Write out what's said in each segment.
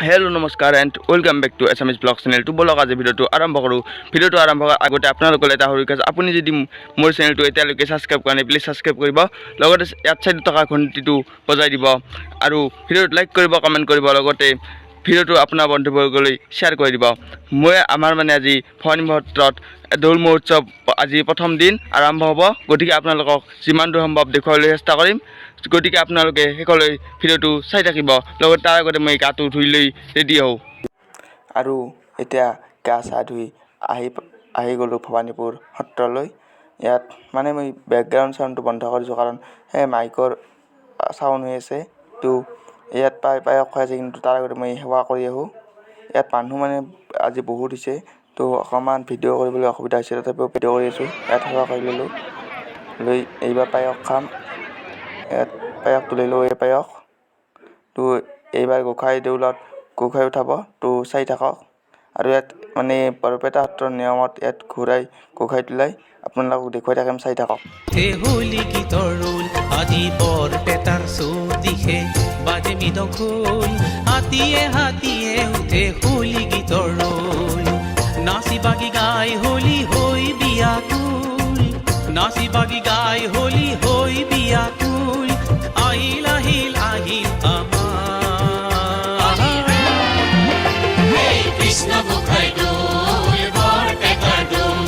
Hello' নমস্কাৰ and welcome back to Assamese blog চেনেলটো। বলক আজি ভিডিঅ'টো আৰম্ভ কৰোঁ। ভিডিঅ'টো আৰম্ভ কৰাৰ আগতে আপোনালোকলৈ এটা সৰু ৰিকুৱেষ্ট, আপুনি যদি মোৰ চেনেলটো এতিয়ালৈকে ছাবস্ক্ৰাইব কৰা নাই প্লিজ ছাবস্ক্ৰাইব কৰিব, লগতে ইয়াত চাইডত থকা ঘণ্টিটো বজাই দিব আৰু ভিডিঅ'টো লাইক কৰিব, কমেণ্ট কৰিব, লগতে ভিডিঅ'টো আপোনাৰ বন্ধুবৰ্গলৈ শ্বেয়াৰ কৰি দিব। মই আমাৰ আজি ভৱানী সত্ৰত দৌল মহোৎসৱ আজি প্ৰথম দিন আৰম্ভ হ'ব, গতিকে আপোনালোকক যিমান দূৰ সম্ভৱ দেখুৱাবলৈ চেষ্টা কৰিম। গতিকে আপোনালোকে শেষলৈ ভিডিঅ'টো চাই থাকিব। লগতে তাৰ আগতে মই গাটো ধুই লৈ ৰেডি হওঁ আৰু এতিয়া গা চা ধুই আহি গ'লোঁ ভৱানীপুৰ সত্ৰলৈ। ইয়াত মই বেকগ্ৰাউণ্ড চাউণ্ডটো বন্ধ কৰিছোঁ, কাৰণ সেই মাইকৰ চাউণ্ড হৈ আছে। তো ইয়াত পায়স খুৱাই আছে, কিন্তু তাৰ আগতে মই সেৱা কৰি আহোঁ। ইয়াত মানুহ আজি বহুত হৈছে, তো অকণমান ভিডিঅ' কৰিবলৈ অসুবিধা হৈছে, তথাপিও ভিডিঅ' কৰি আছোঁ। ইয়াত সেৱা কৰি ল'লোঁ, লৈ এইবাৰ পায়স খাম। ইয়াত পায়স তুলি লওঁ, এই পায়স তো এইবাৰ গোঁসাই দেউলত গোঁসাই উঠাব, তো চাই থাকক। আৰু ইয়াত বৰপেটা সত্ৰৰ নিয়মত ইয়াত ঘূৰাই গোঁসাই তোলাই আপোনালোকক দেখুৱাই থাকিম, চাই থাকক। হোলী গীতৰ ৰোল আজি বৰপেটাৰ চৌদিশে বাজে মৃদঙ্গল, হাতীয়ে হাতীয়ে উঠে হোলী গীতৰ ৰোল। নাচি বাগি গাই হোলী হৈ বিয়াকুল, নাচি বাগি গাই হোলী হৈ বিয়াকুল। আহিল আহিল আহিল কৃষ্ণ গোসাই দৌল বৰপেটাৰ দৌল,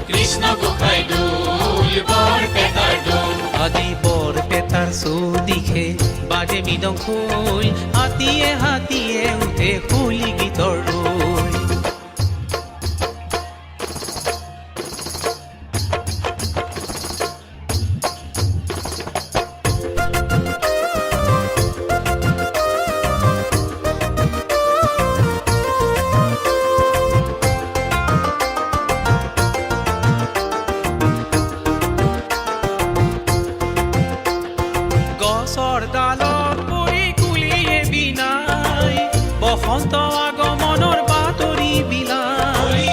কৃষ্ণ গোসাই দৌল বৰপেটাৰ দৌল। আজি বৰপেটাৰ চৌদিশে বাজে মৃদঙ্গল, হাতীয়ে হাতীয়ে উঠে হোলী গীতৰ ৰোল। গছৰ ডালত পৰি কুলিয়ে বিনাই, বসন্ত আগমনৰ বাতৰি বিলাই।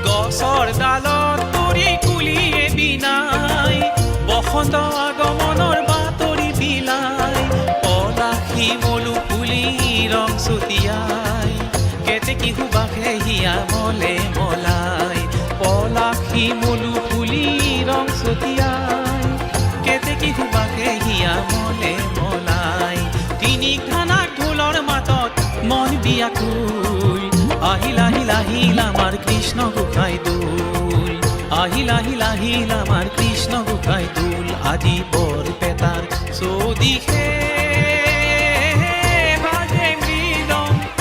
গছৰ ডালত পৰি কুলিয়ে বিনাই, বসন্ত আগমনৰ বাতৰি বিলাই। পলাশী মলু ফুলি ৰং ছটিয়াই, কেতেকী সুবাসে হিয়া মলে মলাই। পলাশী মলু ফুলি ৰং ছটিয়াই, কেতেকী সুবাসে হিয়া মলে মলাই। তিনি খানাক ঢোলৰ মাতত মন বিয়াকুল, আহিল আহিল আহিল আমাৰ কৃষ্ণ গোসাই দৌল, আহিল আহিল আহিল আমাৰ কৃষ্ণ গোসাই দৌল। আজি বৰপেটাৰ চৌদিশে বাজে মৃদঙ্গ।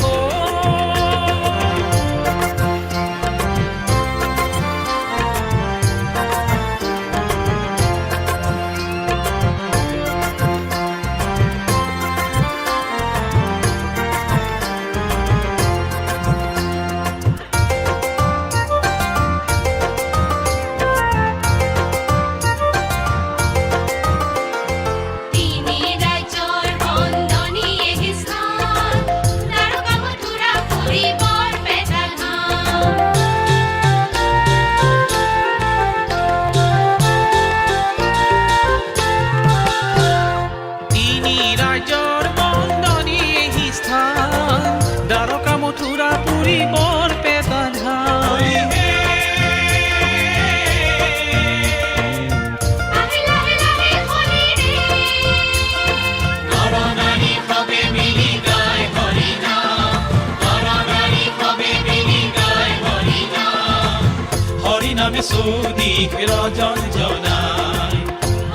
হৰিনামে সৌদিক ৰজন জনাই,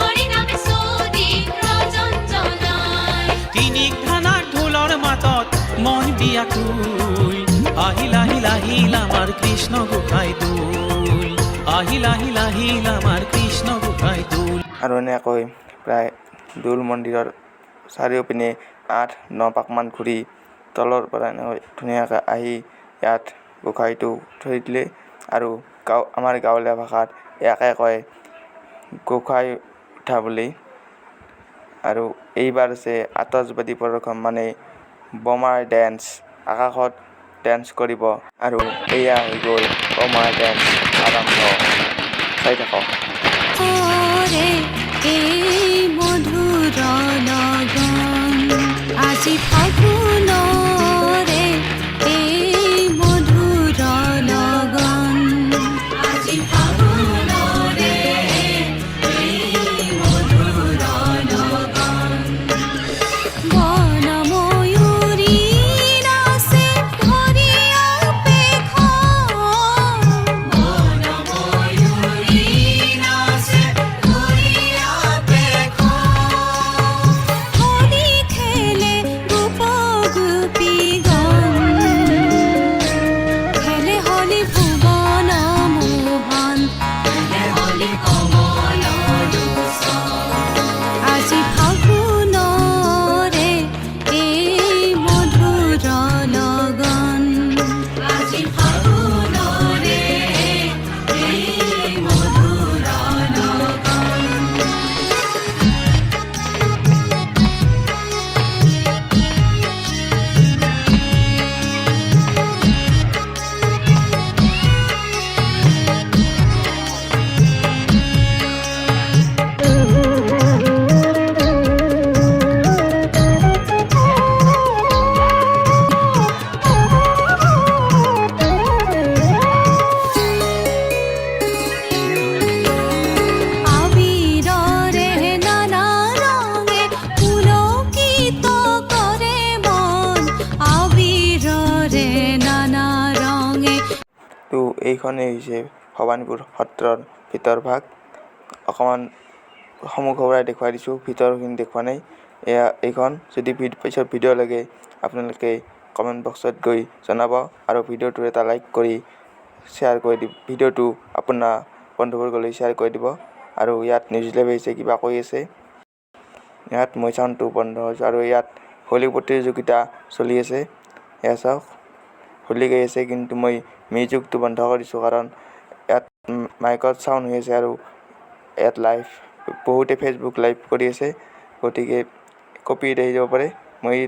হৰিনামে সৌদিক ৰজন জনাই। তিনি খানাক ঢোলৰ মাতত মন বিয়াকুল, আহিল আহিল আহিল আমাৰ কৃষ্ণ গোসাই দৌল, আহিল আহিল আহিল আমাৰ কৃষ্ণ গোসাই দৌল। আৰু এনেকৈ প্ৰায় দৌল মন্দিৰৰ চাৰিওপিনে 8-9 পাকমান ঘূৰি তলৰ পৰা এনেকৈ ধুনীয়াকৈ আহি ইয়াত গোসাঁইটো থৈ দিলে। আৰু আমাৰ গাঁৱলীয়া ভাষাত ইয়াকে কয় গোসাঁই উঠা বুলি। আৰু এইবাৰ আছে আতচবাজি প্ৰদৰ্শন, বোমাৰ ডেন্স, আকাশত ডেন্স কৰিব। আৰু এয়া হৈ গ'ল বোমাৰ ডেন্স আৰম্ভ, চাই থাকক। এইখনেই হৈছে ভৱানীপুৰ সত্ৰৰ ভিতৰ ভাগ। অকণমান সন্মুখৰ পৰাই দেখুৱাই দিছোঁ, ভিতৰখিনি দেখুওৱা নাই। এইখন যদি পিছত ভিডিঅ' লাগে আপোনালোকে কমেণ্ট বক্সত গৈ জনাব আৰু ভিডিঅ'টো এটা লাইক কৰি শ্বেয়াৰ কৰি দিব। ভিডিঅ'টো আপোনাৰ বন্ধুবৰ্গলৈ শ্বেয়াৰ কৰি দিব। আৰু ইয়াত নিউজ লাইভ আহিছে, কিবা কৈ আছে। ইয়াত মই চাউণ্ডটো বন্ধ হৈছোঁ আৰু ইয়াত হোলী প্ৰতিযোগিতা চলি আছে। এয়া চাওক, হোলী গাই আছে, কিন্তু মই মিউজিকটো বন্ধ কৰিছোঁ কাৰণ ইয়াত মাইকত চাউণ্ড হৈ আছে আৰু ইয়াত লাইভ বহুতে ফেচবুক লাইভ কৰি আছে, গতিকে কপিৰাইট আহি যাব পাৰে। মই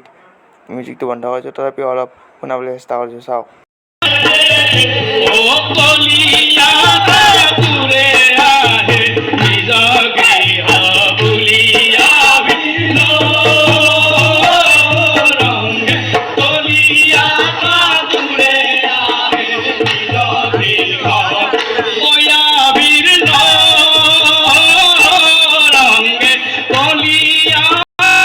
মিউজিকটো বন্ধ কৰিছোঁ, তথাপিও অলপ শুনাবলৈ চেষ্টা কৰিছোঁ। চাওক।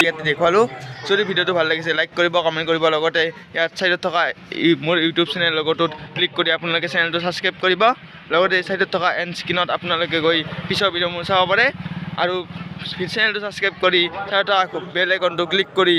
ইয়াতে দেখুৱালোঁ। যদি ভিডিঅ'টো ভাল লাগিছে লাইক কৰিব, কমেণ্ট কৰিব, লগতে ইয়াত ছাইডত থকা মোৰ ইউটিউব চেনেল লগটোত ক্লিক কৰি আপোনালোকে চেনেলটো ছাবস্ক্ৰাইব কৰিব। লগতে ছাইডত থকা এণ্ড স্ক্ৰীণত আপোনালোকে গৈ পিছৰ ভিডিঅ' মোৰ চাব পাৰে আৰু চেনেলটো ছাবস্ক্ৰাইব কৰি ছাইডত থকা বেল আইকনটো ক্লিক কৰি